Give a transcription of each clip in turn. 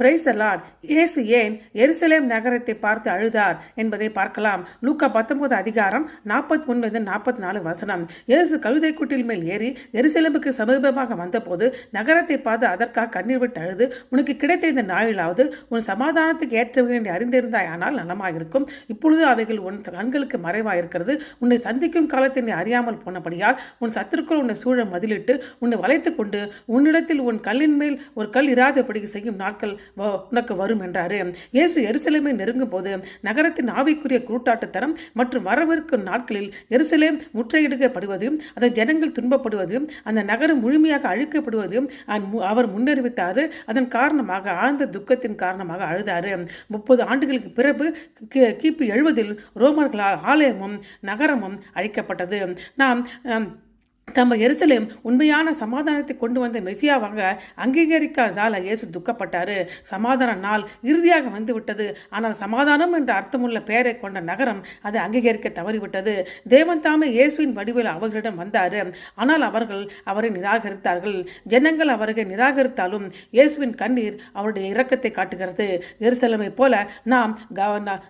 Praise the Lord. இயேசு ஏன் எருசலேம் நகரத்தை பார்த்து அழுதார் என்பதை பார்க்கலாம். லூக்கா 19 அதிகாரம் 41-44 வசனம். இயேசு கழுதைக்குட்டில் மேல் ஏறி எருசலேமுக்கு சமீபமாக வந்தபோது நகரத்தை பார்த்து அதற்காக கண்ணீர் விட்டு அழுது, உனக்கு கிடைத்த இந்த நாளிலாவது உன் சமாதானத்துக்கு ஏற்றவை என்று அறிந்திருந்தாய் ஆனால் நலமாயிருக்கும். இப்பொழுது அவைகள் உன் கண்களுக்கு மறைவாயிருக்கிறது. உன்னை சந்திக்கும் காலத்தை நீ அறியாமல் போனபடியால் உன் சத்துருக்கள் உன்னை சூழ மதிலிட்டு உன்னை வளைத்துக் கொண்டு உன்னிடத்தில் உன் கல்லின் மேல் ஒரு கல் இராதபடி செய்யும் நாட்கள் உனக்கு வரும் என்றாரு. இயேசு எருசலேமை நெருங்கும் போது நகரத்தின் ஆவிக்குரிய கூட்டாட்டத்தனம் மற்றும் வரவிருக்கும் நாட்களில் எருசலேம் முற்றுகையிடப்படுவதையும் அதன் ஜனங்கள் துன்பப்படுவதையும் அந்த நகரம் முழுமையாக அழிக்கப்படுவதையும் அவர் முன்னறிவித்தாரு. அதன் காரணமாக ஆழ்ந்த துக்கத்தின் காரணமாக அழுதாரு. 30 ஆண்டுகளுக்கு பிறகு கிபி 70 ரோமர்களால் ஆலயமும் நகரமும் அழிக்கப்பட்டது. நாம் தம்ம எருசலேம் உண்மையான சமாதானத்தை கொண்டு வந்த மெசியாவாக அங்கீகரிக்காததால் இயேசு துக்கப்பட்டாரு. சமாதான நாள் இறுதியாக வந்துவிட்டது. ஆனால் சமாதானம் என்ற அர்த்தமுள்ள பெயரை கொண்ட நகரம் அதை அங்கீகரிக்க தவறிவிட்டது. தேவன் தாமே இயேசுவின் வடிவில் அவர்களிடம் வந்தாரு. ஆனால் அவர்கள் அவரை நிராகரித்தார்கள். ஜனங்கள் அவரை நிராகரித்தாலும் இயேசுவின் கண்ணீர் அவருடைய இரக்கத்தை காட்டுகிறது. எருசலேமை போல நாம்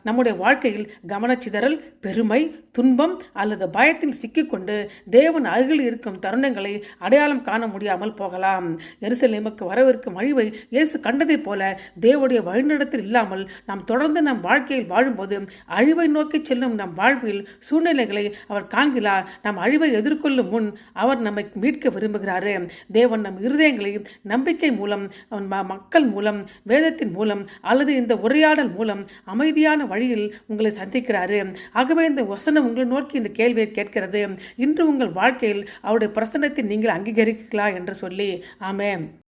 நம்முடைய வாழ்க்கையில் கவனச்சிதறல், பெருமை, துன்பம் அல்லது பயத்தில் சிக்கிக்கொண்டு தேவன் அருகில் இருக்கும் தருணங்களை அடையாளம் காண முடியாமல் போகலாம். எருசலேமுக்கு வரவிருக்கும் அழிவை இயேசு கண்டதை போல தேவனுடைய வழிநடத்தில் இல்லாமல் நாம் தொடர்ந்து நம் வாழ்க்கையில் வாழும்போது அழிவை நோக்கி செல்லும் நம் வாழ்வில் சூழ்நிலைகளை அவர் காண்கிறார். நம் அழிவை எதிர்கொள்ளும் முன் அவர் நம்மை மீட்க விரும்புகிறாரு. தேவன் நம் இருதயங்களை நம்பிக்கை மூலம், மக்கள் மூலம், வேதத்தின் மூலம் அல்லது இந்த உரையாடல் மூலம் அமைதியான வழியில் உங்களை சந்திக்கிறாரு. ஆகவே இந்த வசனம் உங்களை நோக்கி இந்த கேள்வியை கேட்கிறது. இன்று உங்கள் வாழ்க்கையில் அவருடைய பிரசன்னத்தை நீங்கள் அங்கீகரிக்கலாம் என்று சொல்லி. ஆமென்.